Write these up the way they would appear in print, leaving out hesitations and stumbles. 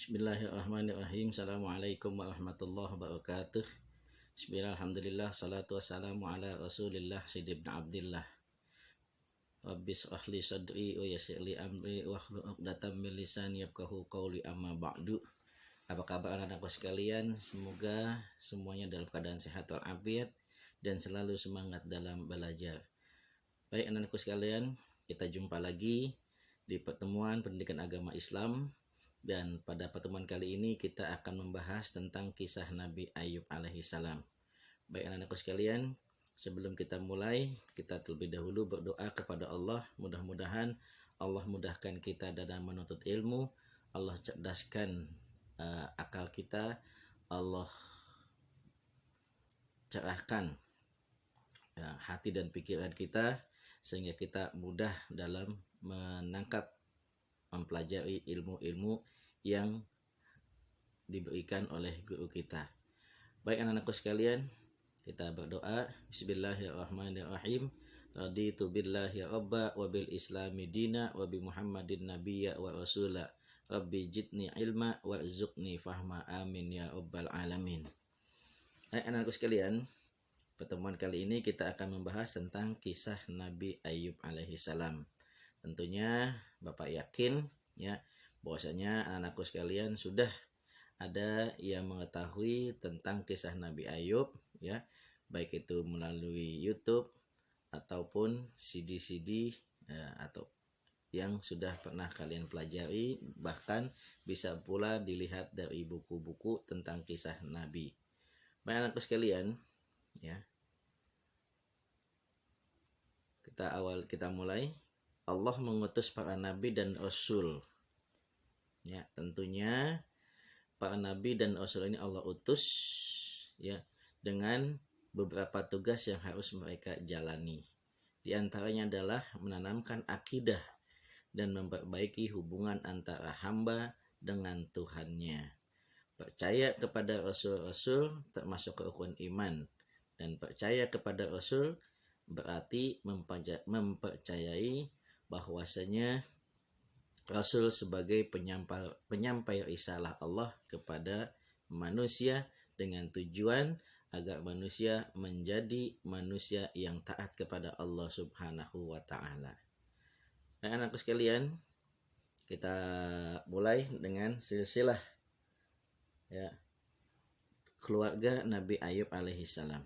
Bismillahirrahmanirrahim. Assalamualaikum warahmatullahi wabarakatuh. Bismillah, alhamdulillah, salatu wassalamu ala rasulillah Sayyidi ibn Abdillah. Rabbis ahli sadri wa yassir li amri wahlul 'uqdatam min lisani yafqahu qawli, amma ba'du. Apa kabar anak-anakku sekalian? Semoga semuanya dalam keadaan sehat walafiat dan selalu semangat dalam belajar. Baik anak-anakku sekalian, kita jumpa lagi di pertemuan pendidikan agama Islam. Dan pada pertemuan kali ini kita akan membahas tentang kisah Nabi Ayub alaihissalam. Baik anak-anakku sekalian, sebelum kita mulai, kita terlebih dahulu berdoa kepada Allah. Mudah-mudahan Allah mudahkan kita dalam menuntut ilmu, Allah cerdaskan akal kita, Allah cerahkan hati dan pikiran kita, sehingga kita mudah dalam menangkap, mempelajari ilmu-ilmu yang diberikan oleh guru kita. Baik anak-anakku sekalian, kita berdoa. Bismillahirrahmanirrahim. Raditu billahi rabba wa bil islami dina wa bi muhammadin nabiyya wa rasula. Rabbi jidni ilma warzuqni fahma, amin ya rabbal alamin. Baik anak-anakku sekalian, pertemuan kali ini kita akan membahas tentang kisah Nabi Ayub alaihissalam. Tentunya Bapak yakin ya bahwasanya anak-anakku sekalian sudah ada yang mengetahui tentang kisah Nabi Ayub ya, baik itu melalui YouTube ataupun CD-CD atau yang sudah pernah kalian pelajari, bahkan bisa pula dilihat dari buku-buku tentang kisah Nabi. Baik anak-anakku sekalian ya, kita mulai. Allah mengutus para nabi dan rasul. Ya, tentunya para nabi dan rasul ini Allah utus ya dengan beberapa tugas yang harus mereka jalani. Di antaranya adalah menanamkan akidah dan memperbaiki hubungan antara hamba dengan Tuhannya. Percaya kepada rasul-rasul termasuk rukun iman, dan percaya kepada rasul berarti mempercayai bahwasanya Rasul sebagai penyampai risalah Allah kepada manusia dengan tujuan agar manusia menjadi manusia yang taat kepada Allah Subhanahu wa taala. Nah, anak-anakku sekalian, kita mulai dengan silsilah ya keluarga Nabi Ayub alaihissalam.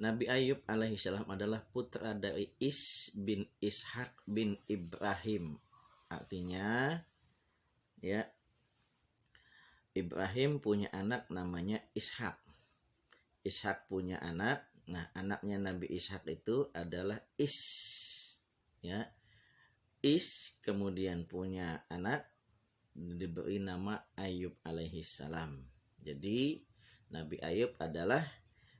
Nabi Ayub alaihissalam adalah putra dari Is bin Ishak bin Ibrahim. Artinya ya, Ibrahim punya anak namanya Ishak. Ishak punya anak. Nah, anaknya Nabi Ishak itu adalah Is. Ya. Is kemudian punya anak diberi nama Ayub alaihissalam. Jadi Nabi Ayub adalah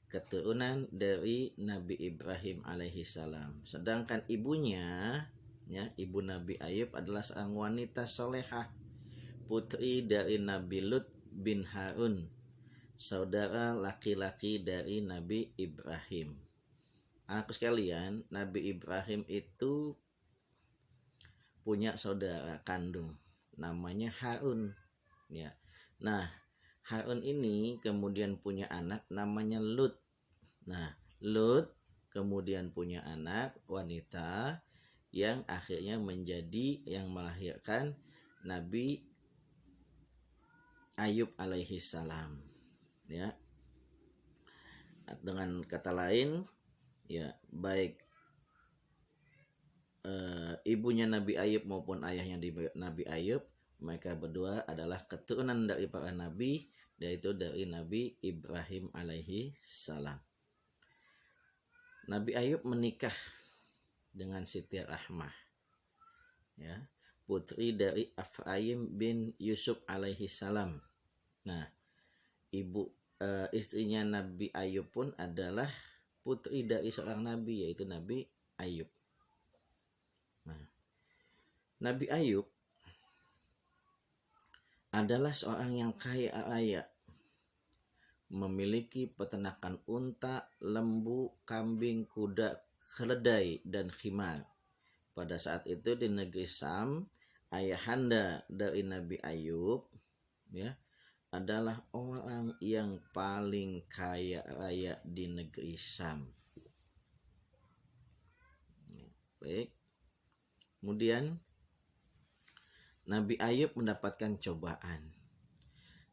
keturunan dari Nabi Ibrahim alaihissalam. Sedangkan ibunya, ya, ibu Nabi Ayub adalah seorang wanita solehah, putri dari Nabi Lut bin Harun, saudara laki-laki dari Nabi Ibrahim. Anakku sekalian, Nabi Ibrahim itu punya saudara kandung, namanya Harun. Ya. Nah, Harun ini kemudian punya anak namanya Lut. Nah, Lut kemudian punya anak wanita yang akhirnya menjadi yang melahirkan Nabi Ayub alaihissalam. Ya. Dengan kata lain, ya, baik ibunya Nabi Ayub maupun ayahnya Nabi Ayub, mereka berdua adalah keturunan dari para nabi, yaitu dari Nabi Ibrahim alaihi salam. Nabi Ayub menikah dengan Siti Rahmah, ya, putri dari Afraim bin Yusuf alaihi salam. Nah, istrinya Nabi Ayub pun adalah putri dari seorang nabi, yaitu Nabi Ayub. Nah, Nabi Ayub adalah seorang yang kaya raya, memiliki peternakan unta, lembu, kambing, kuda, keledai, dan khimar. Pada saat itu di negeri Sam, ayahanda dari Nabi Ayub ya, adalah orang yang paling kaya raya di negeri Syam. Baik. Kemudian Nabi Ayub mendapatkan cobaan.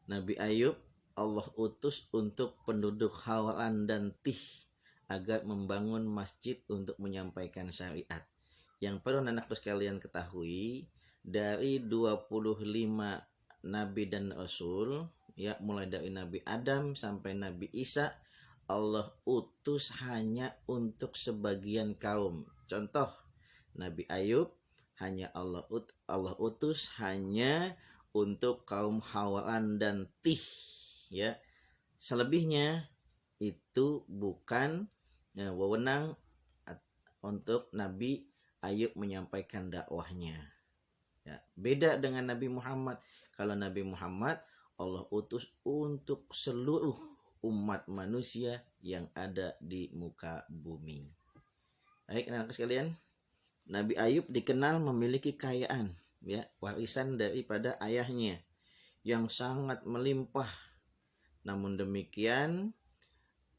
Nabi Ayub Allah utus untuk penduduk Haran dan Tih agar membangun masjid untuk menyampaikan syariat. Yang perlu anakku sekalian ketahui, dari 25 nabi dan rasul, ya, mulai dari Nabi Adam sampai Nabi Isa, Allah utus hanya untuk sebagian kaum. Contoh, Nabi Ayub hanya Allah utus hanya untuk kaum Hawaran dan Tih, ya. Selebihnya itu bukan wewenang untuk Nabi Ayub menyampaikan dakwahnya. Ya, beda dengan Nabi Muhammad. Kalau Nabi Muhammad Allah utus untuk seluruh umat manusia yang ada di muka bumi. Baik, anak sekalian, Nabi Ayub dikenal memiliki kekayaan, ya, warisan daripada ayahnya yang sangat melimpah. Namun demikian,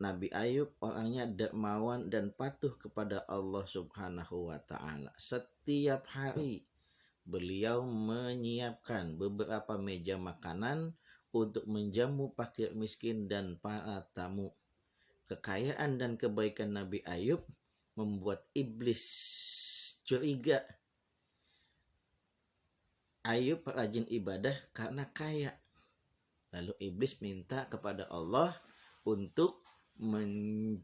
Nabi Ayub orangnya dermawan dan patuh kepada Allah Subhanahu wa Ta'ala. Setiap hari beliau menyiapkan beberapa meja makanan untuk menjamu fakir miskin dan para tamu. Kekayaan dan kebaikan Nabi Ayub membuat iblis curiga. Ayub rajin ibadah karena kaya. Lalu iblis minta kepada Allah untuk menguji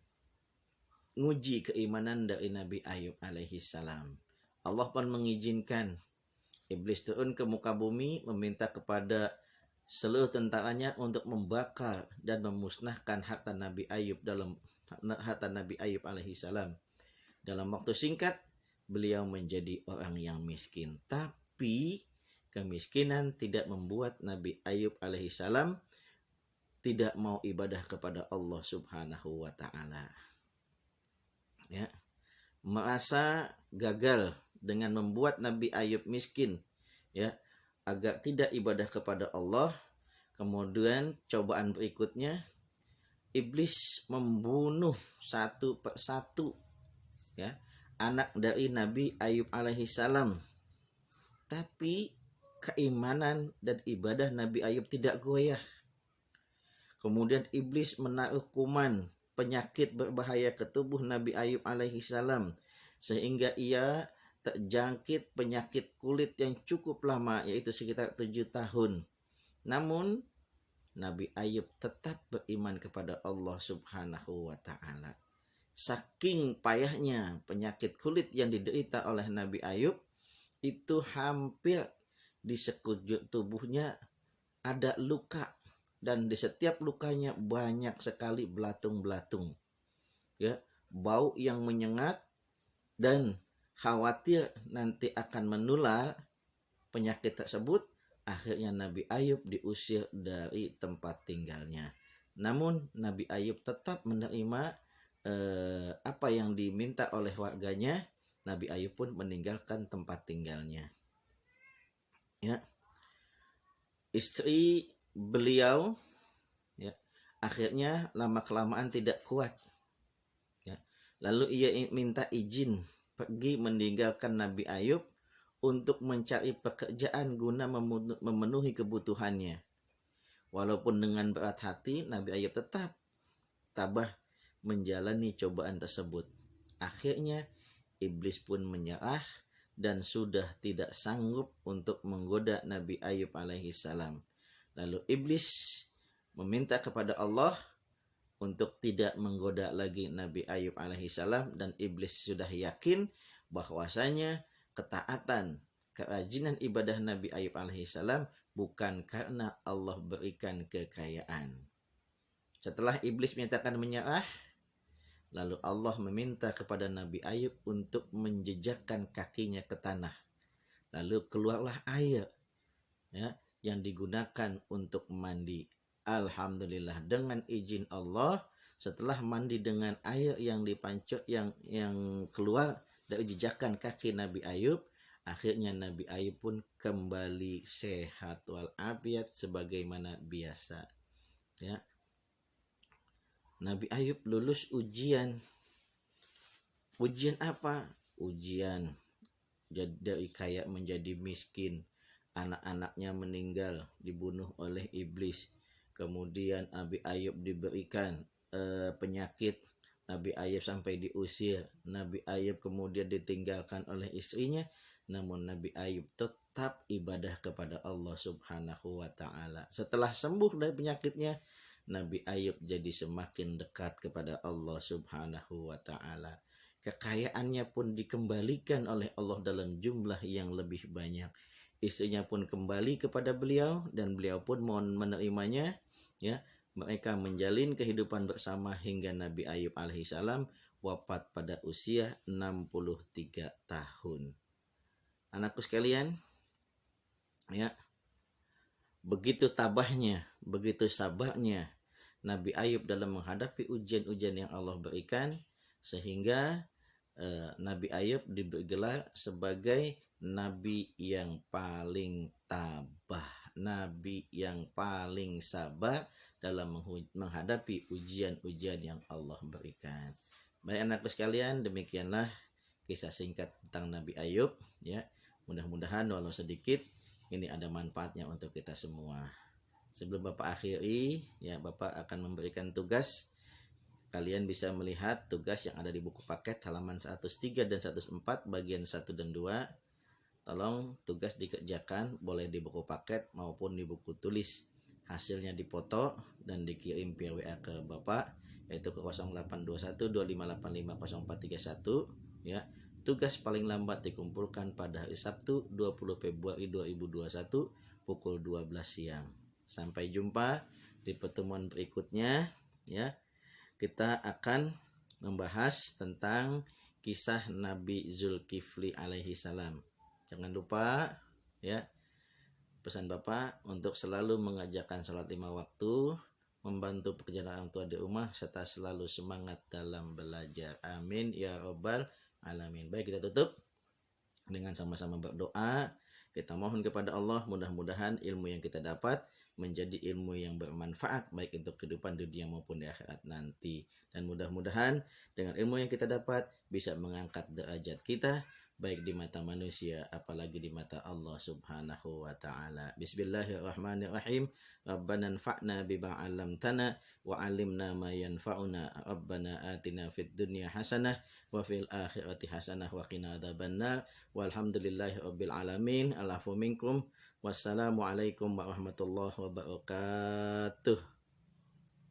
keimanan dari Nabi Ayub alaihi salam. Allah pun mengizinkan iblis turun ke muka bumi meminta kepada seluruh tentaranya untuk membakar dan memusnahkan harta Nabi Ayub alaihi salam. Dalam waktu singkat beliau menjadi orang yang miskin. Tapi kemiskinan tidak membuat Nabi Ayub alaihi salam tidak mau ibadah kepada Allah Subhanahu wa Ta'ala. Ya. Merasa gagal dengan membuat Nabi Ayub miskin, ya, agar tidak ibadah kepada Allah. Kemudian cobaan berikutnya, iblis membunuh satu persatu, ya, anak dari Nabi Ayub alaihi salam. Tapi keimanan dan ibadah Nabi Ayub tidak goyah. Kemudian iblis menaruh kuman penyakit berbahaya ke tubuh Nabi Ayub alaihi salam sehingga ia terjangkit penyakit kulit yang cukup lama, yaitu sekitar 7 tahun. Namun Nabi Ayub tetap beriman kepada Allah Subhanahu wa Ta'ala. Saking payahnya penyakit kulit yang diderita oleh Nabi Ayub, itu hampir di sekujur tubuhnya ada luka, dan di setiap lukanya banyak sekali belatung-belatung, ya, bau yang menyengat, dan khawatir nanti akan menular penyakit tersebut. Akhirnya Nabi Ayub diusir dari tempat tinggalnya. Namun Nabi Ayub tetap menerima apa yang diminta oleh warganya. Nabi Ayub pun meninggalkan tempat tinggalnya. Ya. Istri beliau, ya, akhirnya lama-kelamaan tidak kuat, ya. Lalu ia minta izin pergi meninggalkan Nabi Ayub untuk mencari pekerjaan guna memenuhi kebutuhannya. Walaupun dengan berat hati, Nabi Ayub tetap tabah menjalani cobaan tersebut. Akhirnya iblis pun menyerah dan sudah tidak sanggup untuk menggoda Nabi Ayub alaihi salam. Lalu iblis meminta kepada Allah untuk tidak menggoda lagi Nabi Ayub alaihi salam, dan iblis sudah yakin bahwasanya ketaatan, kerajinan ibadah Nabi Ayub alaihi salam bukan karena Allah berikan kekayaan. Setelah iblis menyatakan menyerah, lalu Allah meminta kepada Nabi Ayub untuk menjejakkan kakinya ke tanah. Lalu keluarlah air, ya, yang digunakan untuk mandi. Alhamdulillah, dengan izin Allah, setelah mandi dengan air yang dipancuk yang keluar dari jejakan kaki Nabi Ayub, Akhirnya Nabi Ayub pun kembali sehat walafiat sebagaimana biasa. Ya. Nabi Ayub lulus ujian. Ujian apa? Ujian dari kaya menjadi miskin. Anak-anaknya meninggal, dibunuh oleh iblis. Kemudian Nabi Ayub diberikan penyakit. Nabi Ayub sampai diusir. Nabi Ayub kemudian ditinggalkan oleh istrinya. Namun Nabi Ayub tetap ibadah kepada Allah Subhanahu wa ta'ala. Setelah sembuh dari penyakitnya, Nabi Ayub jadi semakin dekat kepada Allah Subhanahu wa ta'ala. Kekayaannya pun dikembalikan oleh Allah dalam jumlah yang lebih banyak. Istrinya pun kembali kepada beliau dan beliau pun mohon menerimanya. Ya, mereka menjalin kehidupan bersama hingga Nabi Ayub alaihissalam wafat pada usia 63 tahun. Anakku sekalian, ya, begitu tabahnya, begitu sabarnya Nabi Ayub dalam menghadapi ujian-ujian yang Allah berikan, sehingga Nabi Ayub digelar sebagai Nabi yang paling tabah, Nabi yang paling sabar dalam menghadapi ujian-ujian yang Allah berikan. Baik anakku sekalian, demikianlah kisah singkat tentang Nabi Ayub. Ya, mudah-mudahan walau sedikit ini ada manfaatnya untuk kita semua. Sebelum Bapak akhiri, ya Bapak akan memberikan tugas. Kalian bisa melihat tugas yang ada di buku paket halaman 103 dan 104 bagian 1 dan 2. Tolong tugas dikerjakan boleh di buku paket maupun di buku tulis. Hasilnya dipoto dan dikirim via WA ke Bapak, yaitu ke 082125850431. Ya. Tugas paling lambat dikumpulkan pada hari Sabtu 20 Februari 2021 pukul 12 siang. Sampai jumpa di pertemuan berikutnya, ya. Kita akan membahas tentang kisah Nabi Zulkifli alaihi salam. Jangan lupa, ya, pesan Bapak untuk selalu mengajarkan sholat 5 waktu, membantu pekerjaan orang tua di rumah, serta selalu semangat dalam belajar. Amin ya rabbal alamin. Baik, kita tutup dengan sama-sama berdoa. Kita mohon kepada Allah, mudah-mudahan ilmu yang kita dapat menjadi ilmu yang bermanfaat baik untuk kehidupan dunia maupun di akhirat nanti. Dan mudah-mudahan dengan ilmu yang kita dapat bisa mengangkat derajat kita baik di mata manusia apalagi di mata Allah Subhanahu wa ta'ala. Bismillahirrahmanirrahim. Rabbana anfa'na bima 'allamtana wa 'allimna ma yanfa'una. Rabbana atina fid dunya hasanah wa fil akhirati hasanah wa qina adzabannar. Walhamdulillahi rabbil alamin. Alafu minkum. Wassalamualaikum warahmatullahi wabarakatuh.